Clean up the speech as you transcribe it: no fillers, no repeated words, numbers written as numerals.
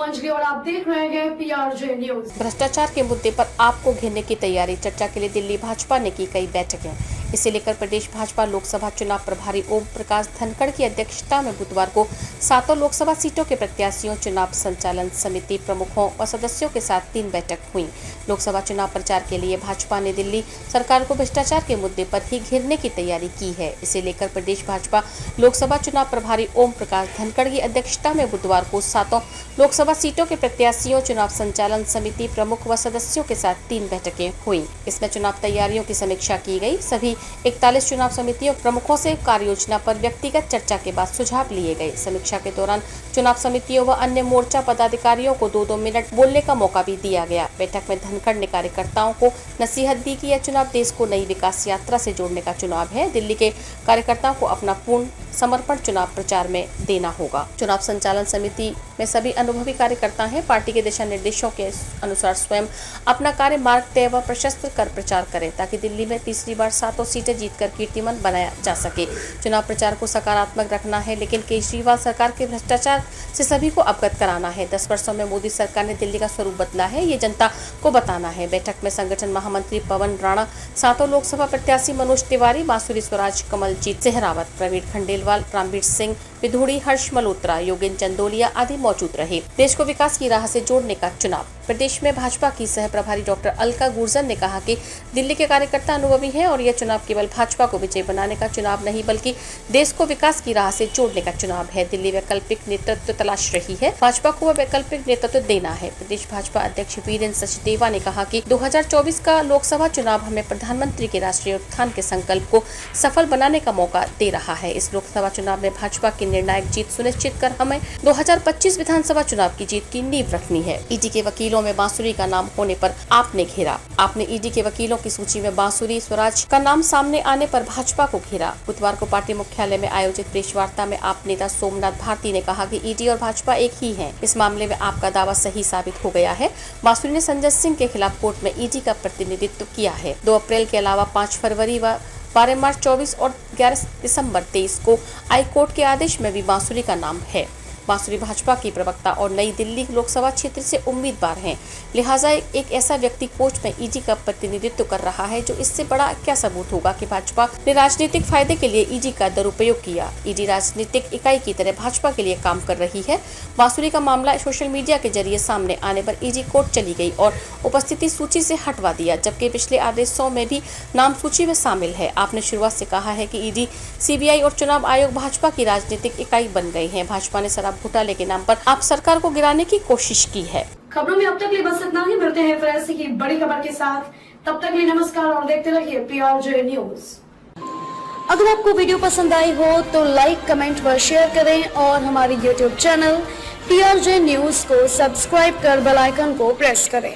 अंजलि और आप देख रहे हैं PRJ न्यूज। भ्रष्टाचार के मुद्दे पर आपको घेरने की तैयारी। चर्चा के लिए दिल्ली भाजपा ने की कई बैठकें। इसे लेकर प्रदेश भाजपा लोकसभा चुनाव प्रभारी ओम प्रकाश धनखड़ की अध्यक्षता में बुधवार को 7 लोकसभा सीटों के प्रत्याशियों, चुनाव संचालन समिति प्रमुखों और सदस्यों के साथ 3 बैठक हुई। लोकसभा चुनाव प्रचार के लिए भाजपा ने दिल्ली सरकार को भ्रष्टाचार के मुद्दे पर ही घेरने की तैयारी की है। इसे लेकर प्रदेश भाजपा लोकसभा चुनाव प्रभारी ओम प्रकाश धनखड़ की अध्यक्षता में बुधवार को 7 लोकसभा सीटों के प्रत्याशियों, चुनाव संचालन समिति प्रमुख व सदस्यों के साथ 3 बैठकें हुई। इसमें चुनाव तैयारियों की समीक्षा की गई। सभी 41 चुनाव समितियों प्रमुखों से कार्य योजना पर व्यक्तिगत चर्चा के बाद सुझाव लिए गए। समीक्षा के दौरान चुनाव समितियों व अन्य मोर्चा पदाधिकारियों को 2-2 मिनट बोलने का मौका भी दिया गया। बैठक में धनखड़ ने कार्यकर्ताओं को नसीहत दी कि यह चुनाव देश को नई विकास यात्रा से जोड़ने का चुनाव है। दिल्ली के कार्यकर्ताओं को अपना पूर्ण समर्पण चुनाव प्रचार में देना होगा। चुनाव संचालन समिति में सभी अनुभवी कार्यकर्ता हैं। पार्टी के दिशा निर्देशों के अनुसार स्वयं अपना कार्य मार्ग तय व प्रशस्त कर प्रचार करें, ताकि दिल्ली में तीसरी बार 7 सीटें जीतकर कीर्तिमान बनाया जा सके। चुनाव प्रचार को सकारात्मक रखना है, लेकिन केजरीवाल सरकार के भ्रष्टाचार से सभी को अवगत कराना है। 10 वर्षों में मोदी सरकार ने दिल्ली का स्वरूप बदला है, ये जनता को बताना है। बैठक में संगठन महामंत्री पवन राणा, 7 लोकसभा प्रत्याशी मनोज तिवारी, बांसुरी स्वराज, कमलजीत सेहरावत, प्रवीण खंडेलवाल, रामवीर सिंह विधुड़ी, हर्ष मल्होत्रा, योगेंद्र चंदोलिया आदि मौजूद रहे। देश को विकास की राह से जोड़ने का चुनाव। प्रदेश में भाजपा की सह प्रभारी डॉक्टर अलका गुर्जर ने कहा कि दिल्ली के कार्यकर्ता अनुभवी हैं और यह चुनाव केवल भाजपा को विजय बनाने का चुनाव नहीं, बल्कि देश को विकास की राह से जोड़ने का चुनाव है। दिल्ली वैकल्पिक नेतृत्व तलाश रही है, भाजपा को वह वैकल्पिक नेतृत्व देना है। प्रदेश भाजपा अध्यक्ष वीरेंद्र सचदेवा ने कहा कि 2024 का लोकसभा चुनाव हमें प्रधानमंत्री के राष्ट्रीय उत्थान के संकल्प को सफल बनाने का मौका दे रहा है। इस लोकसभा चुनाव में भाजपा की निर्णायक जीत सुनिश्चित कर हमें 2025 विधानसभा चुनाव की जीत की नींव रखनी है। ईडी के वकीलों में बांसुरी का नाम होने पर आपने घेरा। आपने ईडी के वकीलों की सूची में बांसुरी स्वराज का नाम सामने आने पर भाजपा को घेरा। बुधवार को पार्टी मुख्यालय में आयोजित प्रेस वार्ता में आप नेता सोमनाथ भारती ने कहा कि ईडी और भाजपा एक ही है। इस मामले में आपका दावा सही साबित हो गया है। बांसुरी ने संजय सिंह के खिलाफ कोर्ट में ईडी का प्रतिनिधित्व किया है। 2 अप्रैल के अलावा 5 फरवरी व 12 मार्च 24 और 11 दिसंबर 23 को हाई कोर्ट के आदेश में भी बांसुरी का नाम है। बांसुरी भाजपा की प्रवक्ता और नई दिल्ली लोकसभा क्षेत्र से उम्मीदवार हैं, लिहाजा एक ऐसा व्यक्ति कोर्ट में ईडी का प्रतिनिधित्व कर रहा है, जो इससे बड़ा क्या सबूत होगा कि भाजपा ने राजनीतिक फायदे के लिए ईडी का दुरुपयोग किया। ईडी राजनीतिक इकाई की तरह भाजपा के लिए काम कर रही है। बांसुरी का मामला सोशल मीडिया के जरिए सामने आने पर ईडी कोर्ट चली गई और उपस्थिति सूची से हटवा दिया, जबकि पिछले आदेशों में भी नाम सूची में शामिल है। आपने शुरुआत से कहा है कि ईडी, सीबीआई और चुनाव आयोग भाजपा की राजनीतिक इकाई बन गए हैं। भाजपा ने शराब घोटाले के नाम पर आप सरकार को गिराने की कोशिश की है। खबरों में अब तक लिए बस इतना ही। मिलते हैं फिर ऐसी की बड़ी खबर के साथ। तब तक लिए नमस्कार और देखते रहिए PRJ न्यूज। अगर आपको वीडियो पसंद आई हो तो लाइक, कमेंट व शेयर करें और हमारे YouTube चैनल PRJ न्यूज को सब्सक्राइब कर बेल आइकन को प्रेस करें।